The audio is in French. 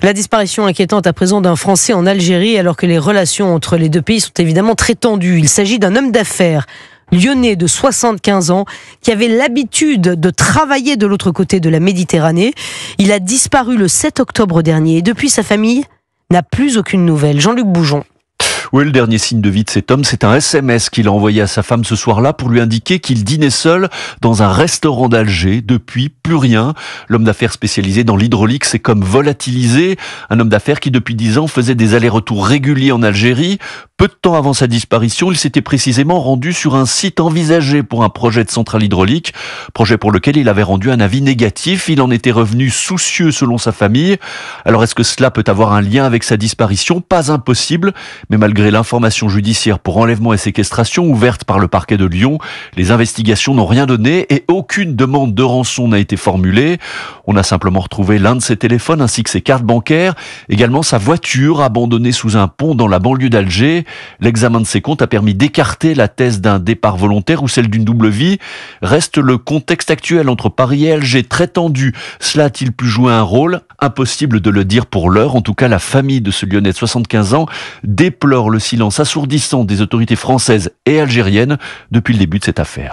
La disparition inquiétante à présent d'un Français en Algérie, alors que les relations entre les deux pays sont évidemment très tendues. Il s'agit d'un homme d'affaires lyonnais de 75 ans qui avait l'habitude de travailler de l'autre côté de la Méditerranée. Il a disparu le 7 octobre dernier et depuis sa famille n'a plus aucune nouvelle. Jean-Luc Boujon. Oui, le dernier signe de vie de cet homme, c'est un SMS qu'il a envoyé à sa femme ce soir-là pour lui indiquer qu'il dînait seul dans un restaurant d'Alger. Depuis, plus rien. L'homme d'affaires spécialisé dans l'hydraulique s'est comme volatilisé. Un homme d'affaires qui, depuis 10 ans, faisait des allers-retours réguliers en Algérie. Peu de temps avant sa disparition, il s'était précisément rendu sur un site envisagé pour un projet de centrale hydraulique, projet pour lequel il avait rendu un avis négatif. Il en était revenu soucieux selon sa famille. Alors est-ce que cela peut avoir un lien avec sa disparition ? Pas impossible, mais malgré l'information judiciaire pour enlèvement et séquestration ouverte par le parquet de Lyon, les investigations n'ont rien donné et aucune demande de rançon n'a été formulée. On a simplement retrouvé l'un de ses téléphones ainsi que ses cartes bancaires, également sa voiture abandonnée sous un pont dans la banlieue d'Alger. L'examen de ses comptes a permis d'écarter la thèse d'un départ volontaire ou celle d'une double vie. Reste le contexte actuel entre Paris et Alger très tendu. Cela a-t-il pu jouer un rôle ? Impossible de le dire pour l'heure. En tout cas, la famille de ce Lyonnais de 75 ans déplore le silence assourdissant des autorités françaises et algériennes depuis le début de cette affaire.